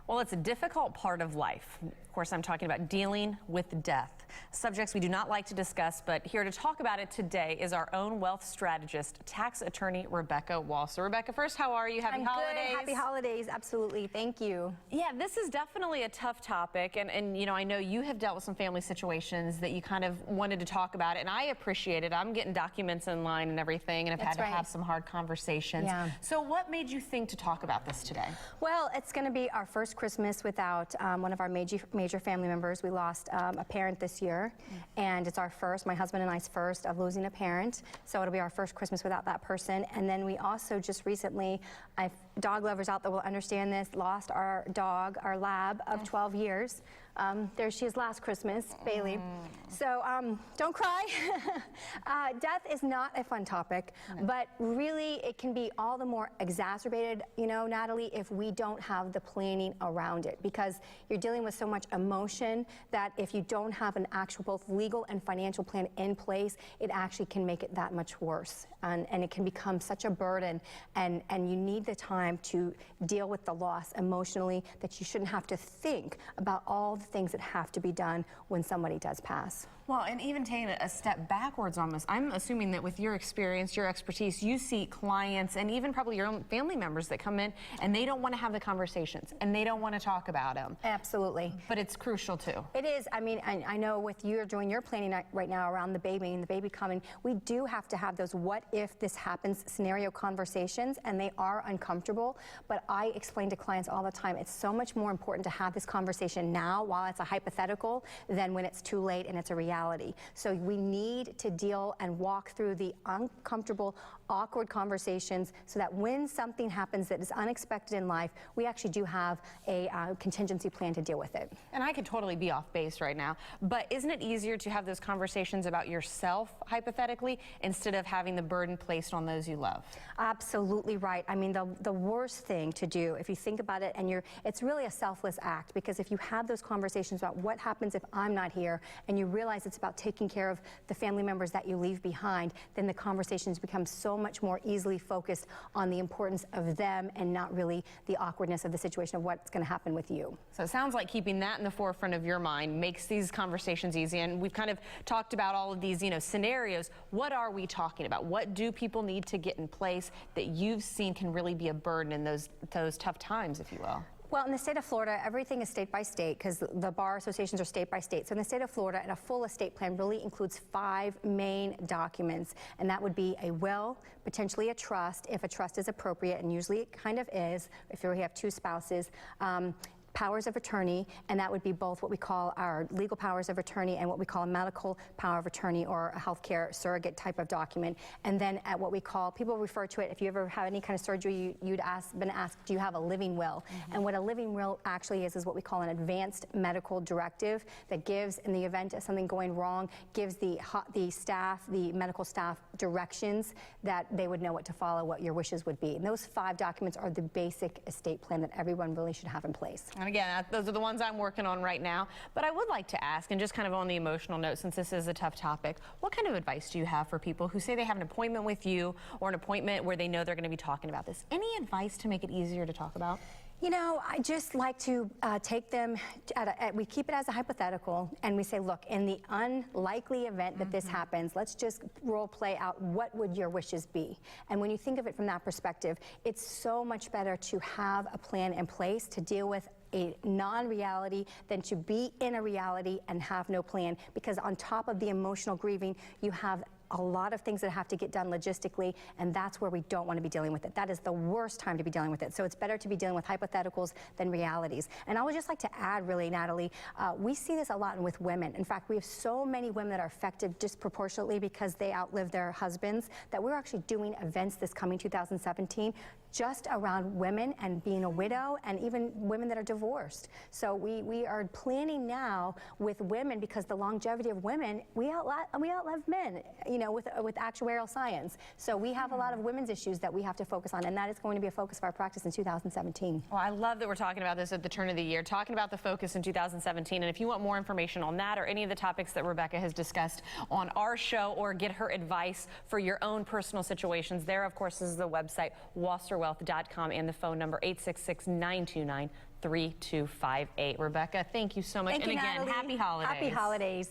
Well, it's a difficult part of life. Of course, I'm talking about dealing with death. Subjects we do not like to discuss, but here to talk about it today is our own wealth strategist, tax attorney Rebecca Walser. Rebecca, first, how are you? Happy holidays. Good. Happy holidays. Absolutely. Thank you. Yeah, this is definitely a tough topic. And you know, I know you have dealt with some family situations that you kind of wanted to talk about, and I appreciate it. I'm getting documents in line and everything, and I've had to have some hard conversations. Yeah. So what made you think to talk about this today? Well, it's going to be our first Christmas without one of our major family members. We lost a parent this year, and it's our first, my husband and I's first, of losing a parent. So it'll be our first Christmas without that person. And then we also just recently, dog lovers out there will understand this, lost our dog, our lab of 12 years. There she is last Christmas, Bailey. So don't cry. Death is not a fun topic, but really it can be all the more exacerbated, you know, Natalie, if we don't have the planning around it, because you're dealing with so much emotion that if you don't have an actual both legal and financial plan in place, it actually can make it that much worse. And it can become such a burden, and you need the time to deal with the loss emotionally, that you shouldn't have to think about all the things that have to be done when somebody does pass. Well, and even taking a step backwards almost, I'm assuming that with your experience, your expertise, you see clients and even probably your own family members that come in and they don't want to have the conversations and they don't want to talk about them. Absolutely. But it's crucial too. It is. I mean, I know with you doing your planning right now around the baby and the baby coming, we do have to have those what if this happens scenario conversations, and they are uncomfortable. But I explain to clients all the time, it's so much more important to have this conversation now while it's a hypothetical than when it's too late and it's a reality. So we need to deal and walk through the uncomfortable, awkward conversations so that when something happens that is unexpected in life, we actually do have a contingency plan to deal with it. And I could totally be off base right now, but isn't it easier to have those conversations about yourself, hypothetically, instead of having the burden placed on those you love? Absolutely right. I mean, the worst thing to do, if you think about it, and it's really a selfless act, because if you have those conversations about what happens if I'm not here, and you realize it's about taking care of the family members that you leave behind, then the conversations become so much more easily focused on the importance of them and not really the awkwardness of the situation of what's going to happen with you. So it sounds like keeping that in the forefront of your mind makes these conversations easy. And we've kind of talked about all of these, you know, scenarios. What are we talking about? What do people need to get in place that you've seen can really be a burden in those tough times, if you will? Well, in the state of Florida, everything is state by state because the bar associations are state by state. So in the state of Florida, and a full estate plan really includes 5 main documents, and that would be a will, potentially a trust, if a trust is appropriate, and usually it kind of is, if you have 2 spouses, powers of attorney, and that would be both what we call our legal powers of attorney and what we call a medical power of attorney or a healthcare surrogate type of document. And then at what we call, people refer to it, if you ever have any kind of surgery, you'd been asked, do you have a living will? And what a living will actually is what we call an advanced medical directive that gives, in the event of something going wrong, gives the staff, the medical staff, directions that they would know what to follow, what your wishes would be. And those 5 documents are the basic estate plan that everyone really should have in place. And again, those are the ones I'm working on right now. But I would like to ask, and just kind of on the emotional note, since this is a tough topic, what kind of advice do you have for people who say they have an appointment with you or an appointment where they know they're going to be talking about this? Any advice to make it easier to talk about? You know, I just like to take them, we keep it as a hypothetical, and we say, look, in the unlikely event that this happens, let's just role play out what would your wishes be. And when you think of it from that perspective, it's so much better to have a plan in place to deal with a non-reality than to be in a reality and have no plan, because on top of the emotional grieving, you have a lot of things that have to get done logistically, and that's where we don't want to be dealing with it. That is the worst time to be dealing with it. So it's better to be dealing with hypotheticals than realities. And I would just like to add, really, Natalie, we see this a lot with women. In fact, we have so many women that are affected disproportionately because they outlive their husbands that we're actually doing events this coming 2017 just around women and being a widow, and even women that are divorced. So we are planning now with women, because the longevity of women, we outlive men, you know, with actuarial science. So we have a lot of women's issues that we have to focus on, and that is going to be a focus of our practice in 2017. Well, I love that we're talking about this at the turn of the year, talking about the focus in 2017. And if you want more information on that or any of the topics that Rebecca has discussed on our show, or get her advice for your own personal situations, there, of course, is the website, Walser walserwealth.com and the phone number 866-929-3258. Rebecca, thank you so much. Thank you, and again, Natalie. happy holidays. Happy holidays.